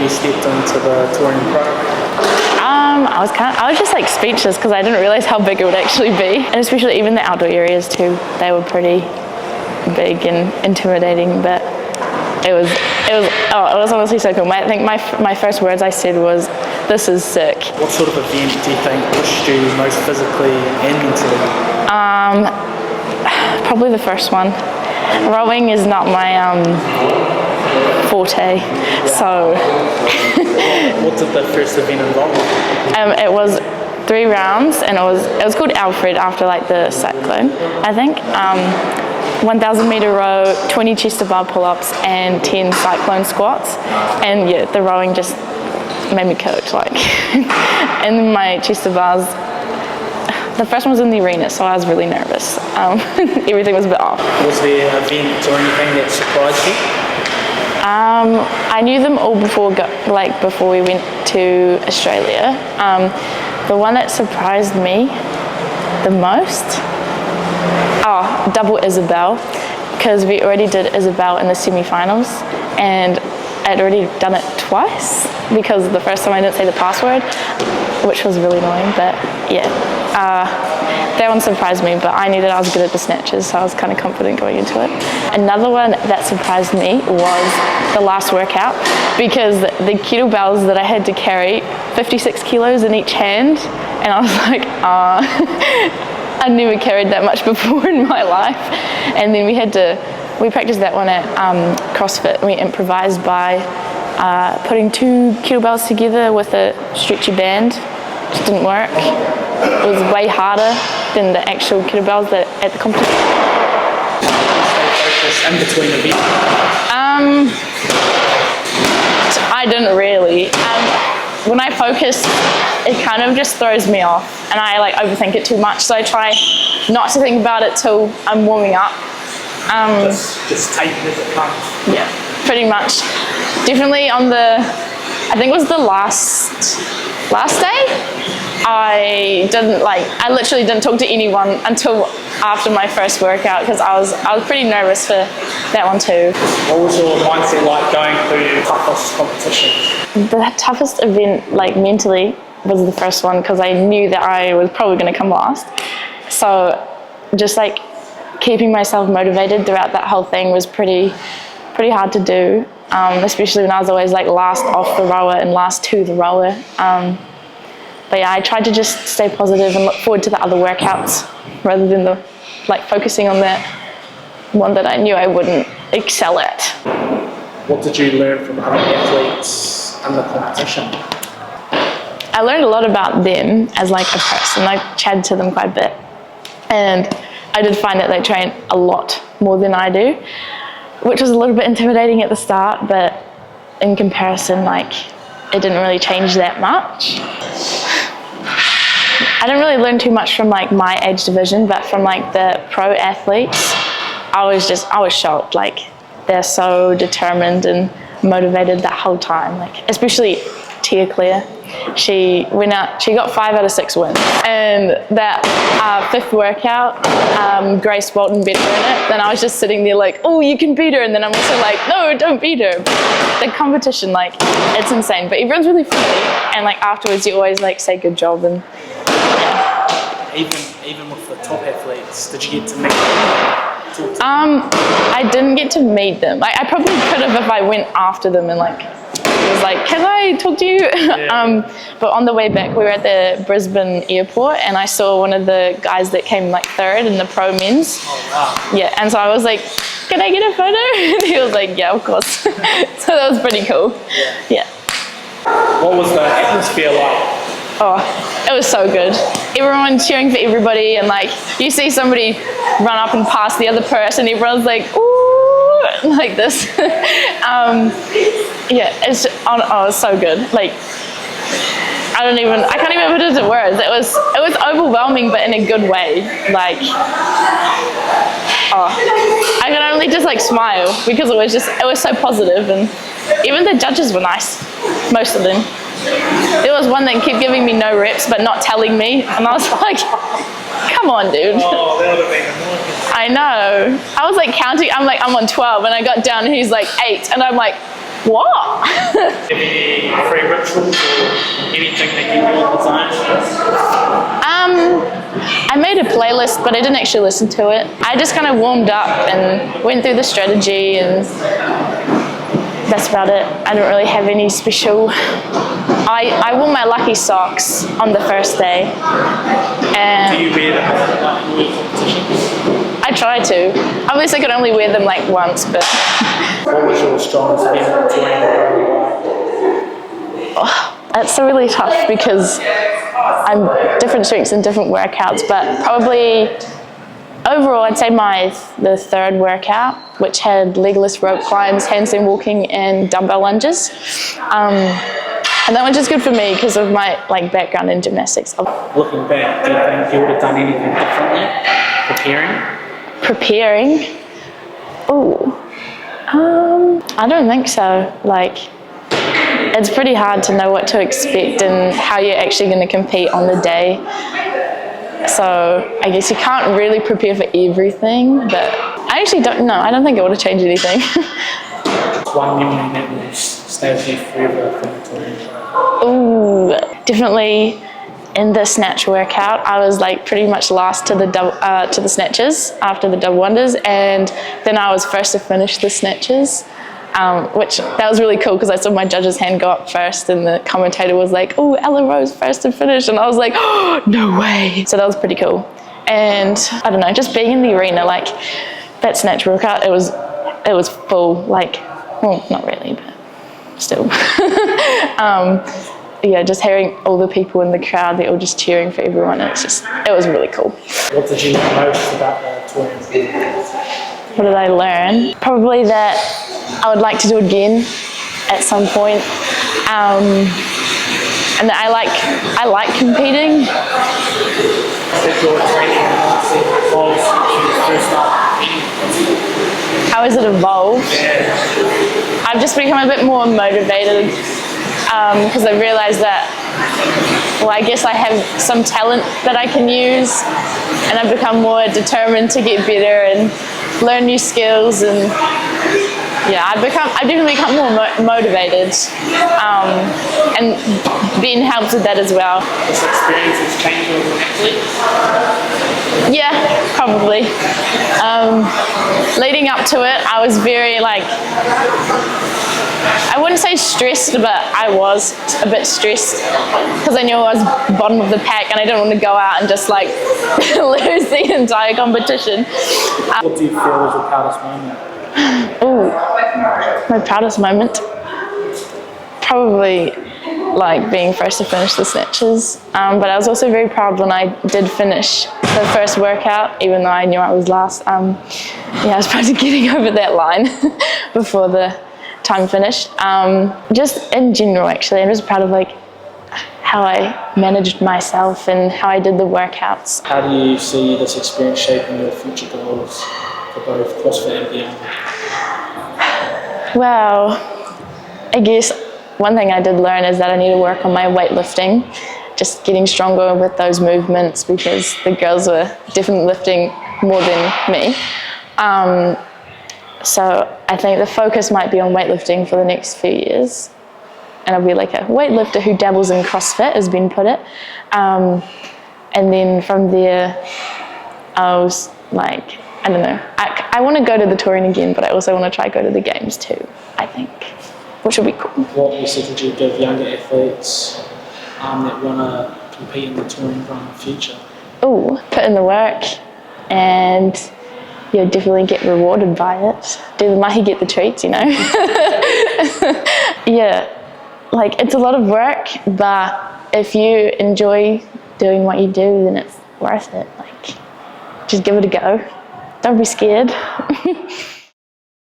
you stepped into the Torian program? I was just like speechless because I didn't realize how big it would actually be, and especially even the outdoor areas too. They were pretty big and intimidating, but it was honestly so cool. I think my first words I said was, "This is sick." What sort of event do you think pushed you most physically and mentally? Probably the first one. Rowing is not my forte, so. What did the first event involve? It was 3 rounds, and it was called Alfred after like the cyclone, I think. 1,000 meter row, 20 chest to bar pull-ups, and 10 cyclone squats. And yeah, the rowing just made me coach, like. And my chest to bars, the first one was in the arena, so I was really nervous. Everything was a bit off. Was there events or anything that surprised you? I knew them all before we went to Australia. The one that surprised me the most, double Isabel, because we already did Isabel in the semi-finals, and I'd already done it twice because the first time I didn't say the password, which was really annoying, but yeah. That one surprised me, but I knew that I was good at the snatches, so I was kind of confident going into it. Another one that surprised me was the last workout, because the kettlebells that I had to carry, 56 kilos in each hand, and I was like, I never carried that much before in my life. And then we practiced that one at CrossFit. We improvised by putting 2 kettlebells together with a stretchy band. Just didn't work. It was way harder than the actual kettlebells at the competition. In between events? I didn't really. When I focus, it kind of just throws me off, and I like overthink it too much. So I try not to think about it till I'm warming up. Just take it as it comes. Yeah, pretty much. Definitely I think it was the last day. I literally didn't talk to anyone until after my first workout, because I was pretty nervous for that one too. What was your mindset like going through your toughest competitions? The toughest event, like mentally, was the first one, because I knew that I was probably going to come last. So just like keeping myself motivated throughout that whole thing was pretty hard to do, especially when I was always like last off the rower and last to the rower. But yeah, I tried to just stay positive and look forward to the other workouts rather than focusing on that one that I knew I wouldn't excel at. What did you learn from other athletes in the competition? I learned a lot about them as like a person. I chatted to them quite a bit, and I did find that they train a lot more than I do, which was a little bit intimidating at the start, but in comparison, it didn't really change that much. I didn't really learn too much from my age division, but from the pro athletes, I was shocked. They're so determined and motivated that whole time. Especially Tia Claire, she went out. She got 5 out of 6 wins, and that 5th workout, Grace Bolton beat her in it. Then I was just sitting there oh, you can beat her, and then I'm also no, don't beat her. The competition, it's insane, but everyone's really friendly, and afterwards you always say good job. And even with the top athletes, did you get to meet them? I didn't get to meet them. I probably could have if I went after them and was can I talk to you? Yeah. But on the way back, we were at the Brisbane airport, and I saw one of the guys that came 3rd in the pro men's. Oh wow. Yeah, and so I was can I get a photo? And he was yeah, of course. So that was pretty cool. Yeah. What was the atmosphere like? Oh, it was so good. Everyone cheering for everybody, and you see somebody run up and pass the other person, everyone's ooh, like this. Yeah, it's so good. I can't even put it into words. It was overwhelming, but in a good way. I can only just smile, because it was so positive, and even the judges were nice, most of them. There was one that kept giving me no reps but not telling me, and I was come on, dude. Oh, that would have been annoying. I know. I was counting, I'm on 12, and I got down and he's 8, and I'm What? Any free rituals or anything that you do on the zone? I made a playlist, but I didn't actually listen to it. I just kind of warmed up and went through the strategy, and that's about it. I don't really have any special. I wore my lucky socks on the first day. And Do you wear them like in your competitions? I try to. Obviously, I could only wear them like once, but What was your strongest event touring? it's really tough because I'm different strengths in different workouts, but probably overall I'd say the third workout, which had legless rope climbs, handstand walking, and dumbbell lunges. And that was just good for me because of my background in gymnastics. Looking back, do you think you would have done anything differently Preparing? Oh, I don't think so. It's pretty hard to know what to expect and how you're actually going to compete on the day. So I guess you can't really prepare for everything, but I actually don't know. I don't think it would have changed anything. One memory that will stay with you forever from the touring? Ooh, definitely in the snatch workout, I was pretty much last to the snatches after the double wonders, and then I was first to finish the snatches. Which that was really cool because I saw my judge's hand go up first, and the commentator was like, "Oh, Ella Rowe's first to finish," and I was like, "Oh, no way!" So that was pretty cool. And I don't know, just being in the arena, that snatch workout, it was full. Well, not really, but still. Yeah, just hearing all the people in the crowd, they're all just cheering for everyone. It was really cool. What did you learn most about the touring? What did I learn? Probably that I would like to do it again at some point, and that I like competing. How has it evolved? I've just become a bit more motivated because I realised that, well, I guess I have some talent that I can use, and I've become more determined to get better and learn new skills, and yeah, I've definitely become more motivated, and Ben helps with that as well. This experience has changed you as an athlete? Yeah, probably. Leading up to it, I was very I wouldn't say stressed, but I was a bit stressed because I knew I was bottom of the pack and I didn't want to go out and just lose the entire competition. What do you feel was your proudest moment? My proudest moment? Probably being first to finish the snatches, but I was also very proud when I did finish the first workout, even though I knew I was last. Yeah, I was proud of getting over that line before the time finished. Just in general, actually, I'm just proud of how I managed myself and how I did the workouts. How do you see this experience shaping your future goals for both CrossFit and beyond? Well, I guess one thing I did learn is that I need to work on my weightlifting, just getting stronger with those movements because the girls were definitely lifting more than me. So I think the focus might be on weightlifting for the next few years. And I'll be a weightlifter who dabbles in CrossFit, as Ben put it. And then from there, I was I don't know. I want to go to the Torian again, but I also want to try go to the games too, I think, which would be cool. What message would you give younger athletes that want to compete in the touring in the future? Oh, put in the work and you'll definitely get rewarded by it. Do the mahi, get the treats, Yeah, it's a lot of work, but if you enjoy doing what you do, then it's worth it. Just give it a go. Don't be scared.